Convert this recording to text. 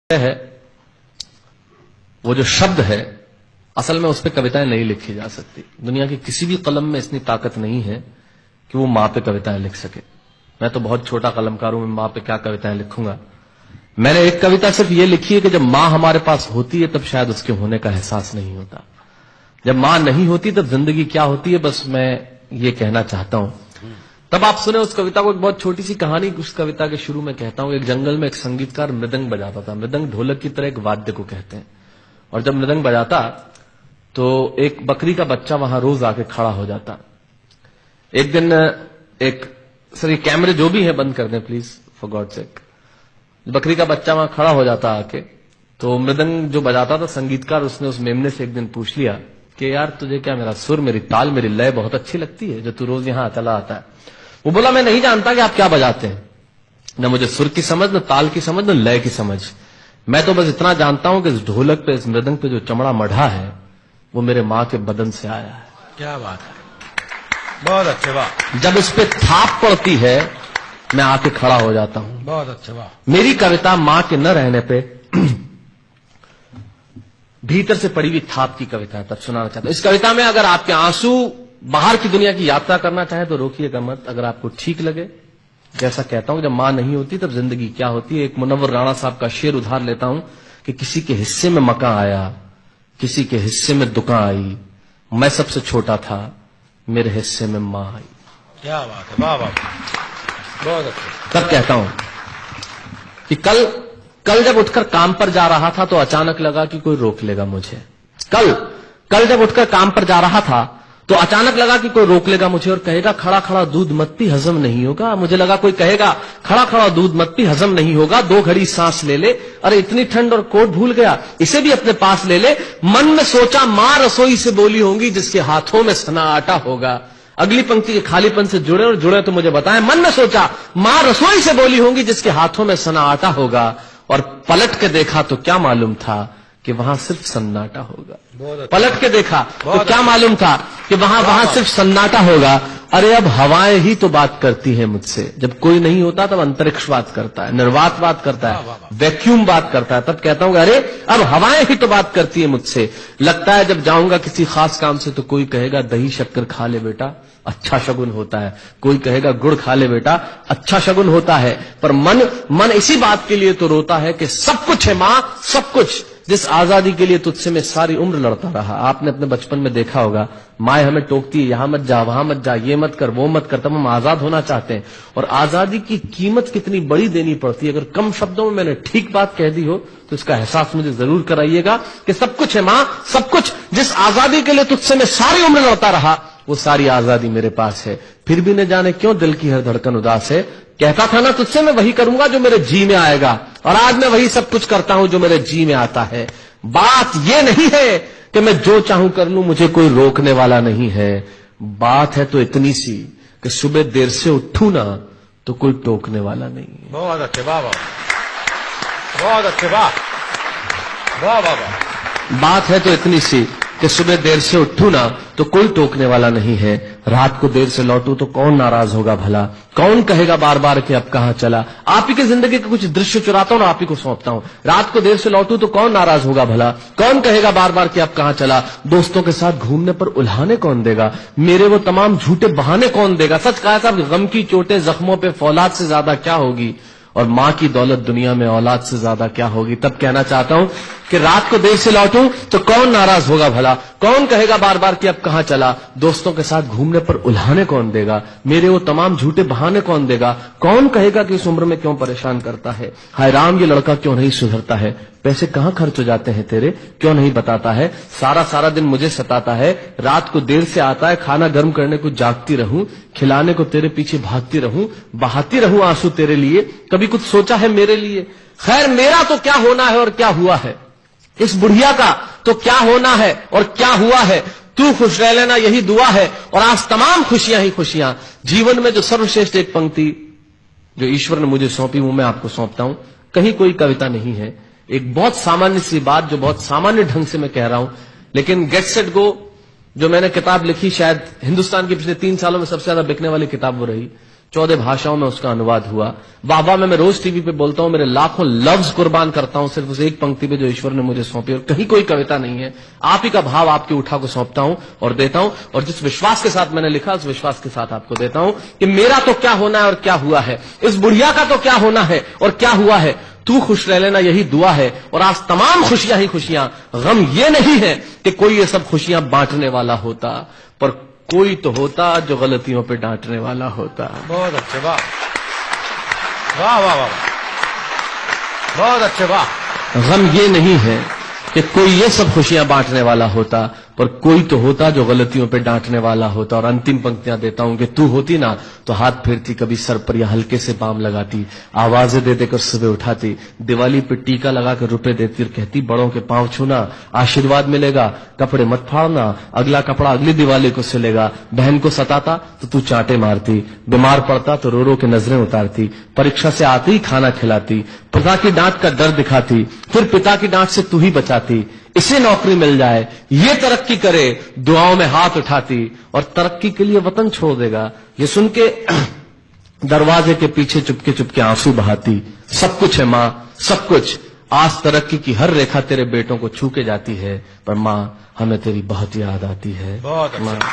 है वो जो शब्द है, असल में उस पर कविताएं नहीं लिखी जा सकती। दुनिया की किसी भी कलम में इतनी ताकत नहीं है कि वो मां पे कविताएं लिख सके। मैं तो बहुत छोटा कलमकार हूं, मैं मां पे क्या कविताएं लिखूंगा। मैंने एक कविता सिर्फ ये लिखी है कि जब मां हमारे पास होती है तब शायद उसके होने का एहसास नहीं होता। जब मां नहीं होती तब जिंदगी क्या होती है, बस मैं ये कहना चाहता हूं। तब आप सुने उस कविता को। एक बहुत छोटी सी कहानी उस कविता के शुरू में कहता हूं। एक जंगल में एक संगीतकार मृदंग बजाता था। मृदंग ढोलक की तरह एक वाद्य को कहते हैं। और जब मृदंग बजाता तो एक बकरी का बच्चा वहां रोज आके खड़ा हो जाता। एक दिन सर ये कैमरे जो भी है बंद कर दें प्लीज, फॉर गॉड सेक। बकरी का बच्चा वहां खड़ा हो जाता आके, तो मृदंग जो बजाता था संगीतकार, उसने उस मेमने से एक दिन पूछ लिया कि यार तुझे क्या मेरा सुर, मेरी ताल, मेरी लय बहुत अच्छी लगती है जो तू रोज यहां चला आता है। वो बोला मैं नहीं जानता कि आप क्या बजाते हैं, न मुझे सुर की समझ, न ताल की समझ, न लय की समझ। मैं तो बस इतना जानता हूं कि इस ढोलक पे, इस मृदंग पे जो चमड़ा मढ़ा है वो मेरे मां के बदन से आया है। क्या बात है, बहुत अच्छे, वाह। जब उस पे थाप पड़ती है मैं आके खड़ा हो जाता हूं। बहुत अच्छे, वाह। मेरी कविता मां के न रहने पे भीतर से पड़ी हुई थाप की कविता है, तब सुनाना चाहता हूं। इस कविता में अगर आपके आंसू बाहर की दुनिया की यात्रा करना चाहे तो रोकिएगा मत। अगर आपको ठीक लगे, जैसा कहता हूं जब मां नहीं होती तब जिंदगी क्या होती है। एक मुनव्वर राणा साहब का शेर उधार लेता हूं कि किसी के हिस्से में मकान आया, किसी के हिस्से में दुकान आई, मैं सबसे छोटा था, मेरे हिस्से में मां आई। क्या बात है, वाह वाह, बहुत अच्छा। तब कहता हूं कि कल जब उठकर काम पर जा रहा था तो अचानक लगा कि कोई रोक लेगा मुझे। कल जब उठकर काम पर जा रहा था तो अचानक लगा कि कोई रोक लेगा मुझे और कहेगा खड़ा खड़ा दूध मत पी, हजम नहीं होगा। मुझे लगा कोई कहेगा खड़ा खड़ा दूध मत पी, हजम नहीं होगा, 2 घड़ी सांस ले ले, अरे इतनी ठंड और कोट भूल गया, इसे भी अपने पास ले ले। मन में सोचा मां रसोई से बोली होंगी जिसके हाथों में सना आटा होगा। अगली पंक्ति के खालीपन से जुड़े तो मुझे बताएं। मन में सोचा मां रसोई से बोली होंगी जिसके हाथों में सना आटा होगा, और पलट के देखा तो क्या मालूम था कि वहां सिर्फ सन्नाटा होगा। पलट के देखा तो क्या मालूम था कि वहां सिर्फ सन्नाटा होगा। अरे अब हवाएं ही तो बात करती हैं मुझसे। जब कोई नहीं होता तब अंतरिक्ष बात करता है, निर्वात बात करता है, वैक्यूम बात करता है। तब कहता हूं अरे अब हवाएं ही तो बात करती है मुझसे। लगता है जब जाऊंगा किसी खास काम से तो कोई कहेगा दही शक्कर खा ले बेटा, अच्छा शगुन होता है। कोई कहेगा गुड़ खा ले बेटा, अच्छा शगुन होता है। पर मन इसी बात के लिए तो रोता है कि सब कुछ है मां, सब कुछ, जिस आजादी के लिए तुझसे मैं सारी उम्र लड़ता रहा। आपने अपने बचपन में देखा होगा माए हमें टोकती है, यहां मत जा, वहां मत जा, ये मत कर, वो मत कर। तब हम आजाद होना चाहते हैं और आजादी की कीमत कितनी बड़ी देनी पड़ती है। अगर कम शब्दों में मैंने ठीक बात कह दी हो तो इसका एहसास मुझे जरूर कराइएगा कि सब कुछ है मां, सब कुछ, जिस आजादी के लिए तुझसे मैं सारी उम्र लड़ता रहा वो सारी आजादी मेरे पास है। फिर भी न जाने क्यों दिल की हर धड़कन उदास है। कहता था ना तुझसे मैं वही करूंगा जो मेरे जी में आएगा, और आज मैं वही सब कुछ करता हूं जो मेरे जी में आता है। बात ये नहीं है कि मैं जो चाहूं कर लूं, मुझे कोई रोकने वाला नहीं है। बात है तो इतनी सी कि सुबह देर से उठूं ना तो कोई टोकने वाला नहीं है। बहुत अच्छे, वाह वाह, बहुत अच्छे, वाह वाह वाह वाह। बात है तो इतनी सी कि सुबह देर से उठूं ना तो कोई टोकने वाला नहीं है। रात को देर से लौटूं तो कौन नाराज होगा भला, कौन कहेगा बार बार कि अब कहां चला। आप ही की जिंदगी के कुछ दृश्य चुराता हूं और आप ही को सौंपता हूं। रात को देर से लौटूं तो कौन नाराज होगा भला, कौन कहेगा बार बार कि अब कहां चला। दोस्तों के साथ घूमने पर उल्हाने कौन देगा, मेरे वो तमाम झूठे बहाने कौन देगा। सच कहा था, गम की चोटें जख्मों पे फौलाद से ज्यादा क्या होगी, और मां की दौलत दुनिया में औलाद से ज्यादा क्या होगी। तब कहना चाहता हूं कि रात को देर से लौटूं तो कौन नाराज होगा भला, कौन कहेगा बार बार कि अब कहां चला। दोस्तों के साथ घूमने पर उल्हाने कौन देगा, मेरे वो तमाम झूठे बहाने कौन देगा। कौन कहेगा कि इस उम्र में क्यों परेशान करता है। हाय राम ये लड़का क्यों नहीं सुधरता है, पैसे कहां खर्च हो जाते हैं तेरे, क्यों नहीं बताता है। सारा दिन मुझे सताता है, रात को देर से आता है, खाना गर्म करने को जागती रहूं, खिलाने को तेरे पीछे भागती रहूं, बहाती रहूं आंसू तेरे लिए, कभी कुछ सोचा है मेरे लिए। खैर मेरा तो क्या होना है और क्या हुआ है, इस बुढ़िया का तो क्या होना है और क्या हुआ है। तू खुश रह लेना यही दुआ है, और आज तमाम खुशियां ही खुशियां। जीवन में जो सर्वश्रेष्ठ एक पंक्ति जो ईश्वर ने मुझे सौंपी वो मैं आपको सौंपता हूं। कहीं कोई कविता नहीं है, एक बहुत सामान्य सी बात जो बहुत सामान्य ढंग से मैं कह रहा हूं। लेकिन गेट सेट गो जो मैंने किताब लिखी, शायद हिंदुस्तान के पिछले 3 सालों में सबसे ज्यादा बिकने वाली किताब वो रही। 14 भाषाओं में उसका अनुवाद हुआ। वाह में मैं रोज टीवी पे बोलता हूं, मेरे लाखों लफ्ज कुर्बान करता हूं सिर्फ उस एक पंक्ति पे जो ईश्वर ने मुझे सौंपी, और कहीं कोई कविता नहीं है। आप ही का भाव आपकी उठा को सौंपता हूं और देता हूं, और जिस विश्वास के साथ मैंने लिखा उस विश्वास के साथ आपको देता हूं कि मेरा तो क्या होना है और क्या हुआ है, इस बुढ़िया का तो क्या होना है और क्या हुआ है, तू खुश रह लेना यही दुआ है। और आज तमाम खुशियां ही खुशियां, गम ये नहीं है कि कोई ये सब खुशियां बांटने वाला होता, पर कोई तो होता जो गलतियों पे डांटने वाला होता। बहुत अच्छे, वाह वाह वाह वाह, बहुत अच्छे, वाह। गम ये नहीं है कि कोई ये सब खुशियां बांटने वाला होता, पर कोई तो होता जो गलतियों पे डांटने वाला होता। और अंतिम पंक्तियां देता हूं कि तू होती ना तो हाथ फेरती कभी सर पर या हल्के से बाम लगाती, आवाजें दे देकर सुबह उठाती, दिवाली पे टीका लगा कर रुपए देती और कहती बड़ों के पांव छूना आशीर्वाद मिलेगा, कपड़े मत फाड़ना अगला कपड़ा अगली दिवाली को सिलेगा। बहन को सताता तो तू चांटे मारती, बीमार पड़ता तो रो रो के नजरें उतारती, परीक्षा से आते ही खाना खिलाती, पिता की डांट का डर दिखाती, फिर पिता की डांट से तू ही बचाती, इसे नौकरी मिल जाए ये तरक्की करे दुआओं में हाथ उठाती, और तरक्की के लिए वतन छोड़ देगा ये सुन के दरवाजे के पीछे चुपके चुपके आंसू बहाती। सब कुछ है मां सब कुछ, आज तरक्की की हर रेखा तेरे बेटों को छू के जाती है, पर मां हमें तेरी बहुत याद आती है। बहुत अच्छा।